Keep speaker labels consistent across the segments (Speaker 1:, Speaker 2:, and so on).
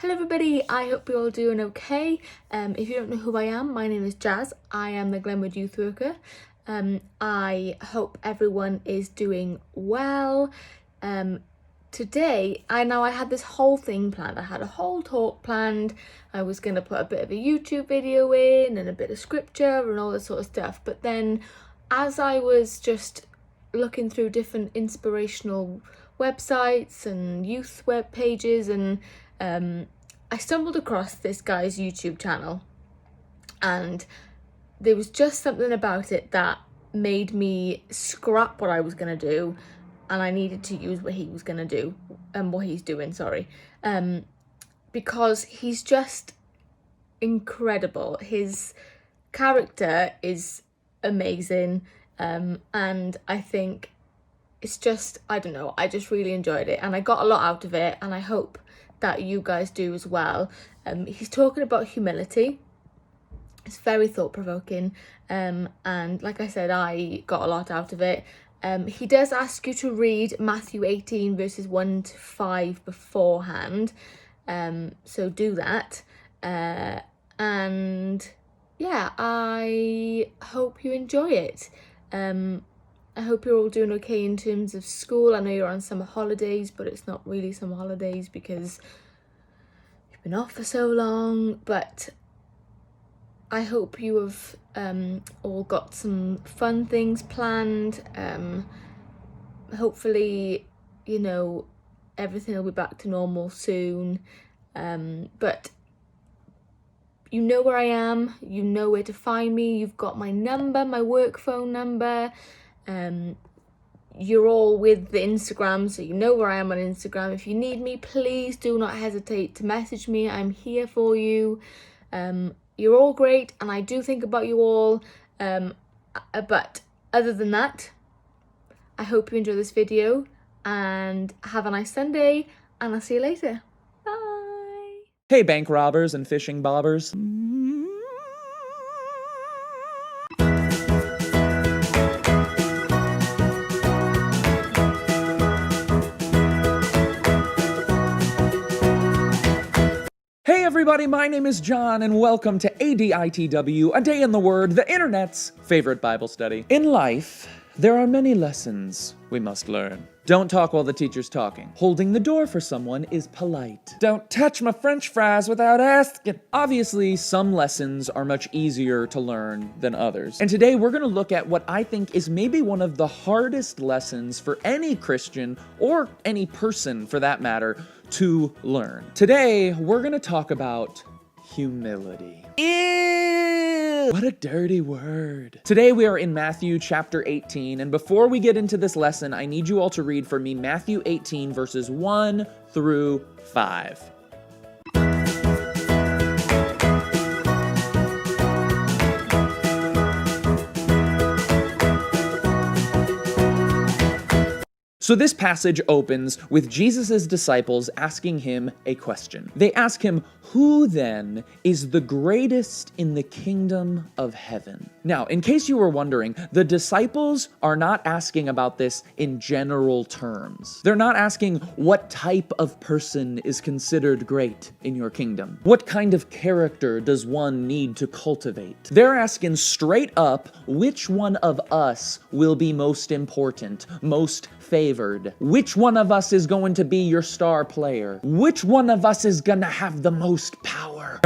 Speaker 1: Hello everybody, I hope you're all doing okay. If you don't know who I am, my name is Jazz. I am the Glenwood youth worker. I hope everyone is doing well. Today, I had this whole thing planned. I had a whole talk planned. I was going to put a bit of a YouTube video in and a bit of scripture and all this sort of stuff. But then as I was just looking through different inspirational websites and youth web pages, and I stumbled across this guy's YouTube channel, and there was just something about it that made me scrap what I was going to do, and I needed to use what he was going to do, and what he's doing, because he's just incredible. His character is amazing, and I think it's just, I don't know, I just really enjoyed it, and I got a lot out of it, and I hope that you guys do as well. He's talking about humility. It's very thought-provoking, and like I said, I got a lot out of it. He does ask you to read Matthew 18 verses 1 to 5 beforehand, so do that, and yeah, I hope you enjoy it. I hope you're all doing okay in terms of school. I know you're on summer holidays, but it's not really summer holidays because you've been off for so long. But I hope you have all got some fun things planned. Hopefully, you know, everything will be back to normal soon. But you know where I am. You know where to find me. You've got my number, my work phone number. You're all with the Instagram, so you know where I am on Instagram. If you need me, please do not hesitate to message me. I'm here for you. You're all great, and I do think about you all. But other than that, I hope you enjoy this video and have a nice Sunday, and I'll see you later. Bye.
Speaker 2: Hey, bank robbers and fishing bobbers. Hey everybody, my name is John, and welcome to ADITW, A Day in the Word, the internet's favorite Bible study. In life, there are many lessons we must learn. Don't talk while the teacher's talking. Holding the door for someone is polite. Don't touch my french fries without asking. Obviously, some lessons are much easier to learn than others. And today we're going to look at what I think is maybe one of the hardest lessons for any Christian, or any person for that matter, to learn. Today, we're going to talk about humility. Ew! What a dirty word. Today we are in Matthew chapter 18, and before we get into this lesson, I need you all to read for me Matthew 18 verses 1 through 5. So this passage opens with Jesus' disciples asking him a question. They ask him, "Who then is the greatest in the kingdom of heaven?" Now, in case you were wondering, the disciples are not asking about this in general terms. They're not asking what type of person is considered great in your kingdom. What kind of character does one need to cultivate? They're asking straight up, which one of us will be most important, most favored? Which one of us is going to be your star player? Which one of us is gonna have the most power?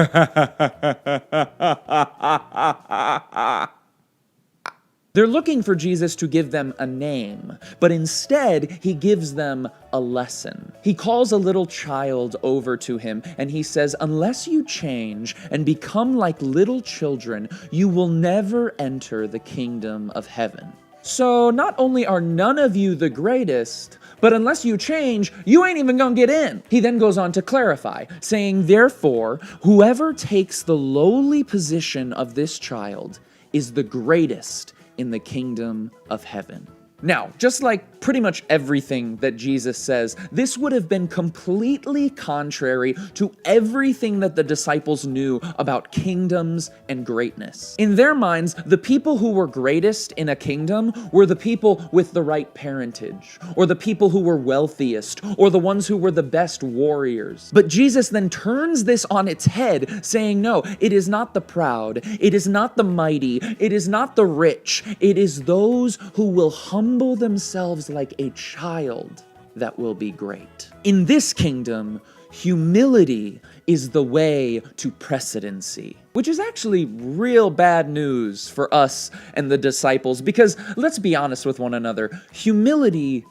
Speaker 2: They're looking for Jesus to give them a name, but instead he gives them a lesson. He calls a little child over to him and he says, "Unless you change and become like little children, you will never enter the kingdom of heaven." So not only are none of you the greatest, but unless you change, you ain't even gonna get in. He then goes on to clarify, saying, "Therefore, whoever takes the lowly position of this child is the greatest in the kingdom of heaven." Now, just like pretty much everything that Jesus says, this would have been completely contrary to everything that the disciples knew about kingdoms and greatness. In their minds, the people who were greatest in a kingdom were the people with the right parentage, or the people who were wealthiest, or the ones who were the best warriors. But Jesus then turns this on its head, saying, no, it is not the proud, it is not the mighty, it is not the rich, it is those who will humble themselves like a child that will be great. In this kingdom, humility is the way to precedency, which is actually real bad news for us and the disciples, because let's be honest with one another, humility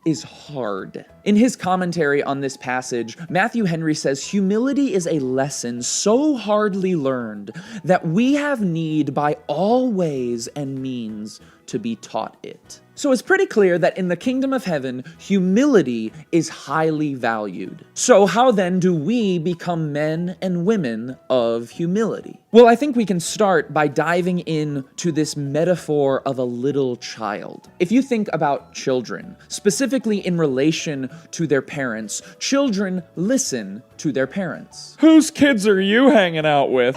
Speaker 2: is hard. In his commentary on this passage, Matthew Henry says, humility is a lesson so hardly learned that we have need by all ways and means to be taught it. So it's pretty clear that in the kingdom of heaven, humility is highly valued. So how then do we become men and women of humility? Well, I think we can start by diving into this metaphor of a little child. If you think about children, specifically in relation to their parents, children listen to their parents. Whose kids are you hanging out with?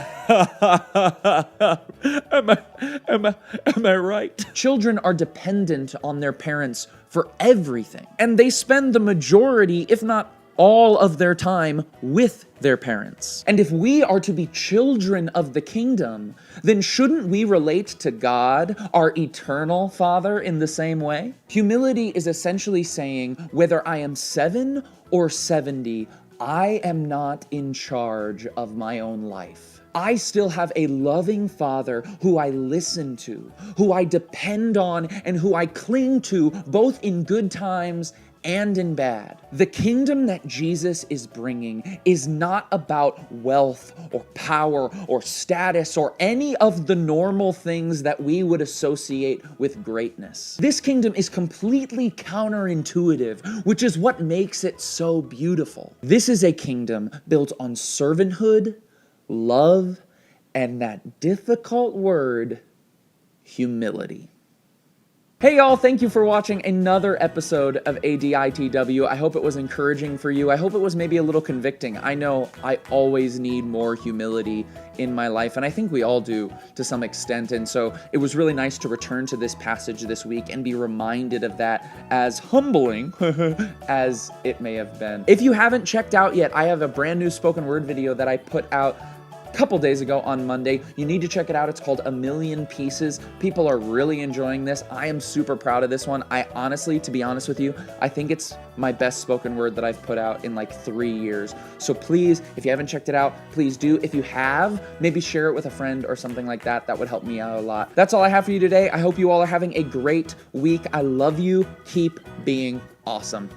Speaker 2: Am I right? Children are dependent on their parents for everything, and they spend the majority, if not all of their time with their parents. And if we are to be children of the kingdom, then shouldn't we relate to God, our eternal Father, in the same way? Humility is essentially saying, whether I am 7 or 70, I am not in charge of my own life. I still have a loving Father who I listen to, who I depend on, and who I cling to both in good times and in bad. The kingdom that Jesus is bringing is not about wealth or power or status or any of the normal things that we would associate with greatness. This kingdom is completely counterintuitive, which is what makes it so beautiful. This is a kingdom built on servanthood, love, and that difficult word, humility. Hey y'all, thank you for watching another episode of ADITW. I hope it was encouraging for you. I hope it was maybe a little convicting. I know I always need more humility in my life, and I think we all do to some extent, and so it was really nice to return to this passage this week and be reminded of that, as humbling as it may have been. If you haven't checked out yet, I have a brand new spoken word video that I put out couple days ago on Monday. You need to check it out. It's called A Million Pieces. People are really enjoying this. I am super proud of this one. I honestly, to be honest with you, I think it's my best spoken word that I've put out in like 3 years. So please, if you haven't checked it out, please do. If you have, maybe share it with a friend or something like that. That would help me out a lot. That's all I have for you today. I hope you all are having a great week. I love you. Keep being awesome.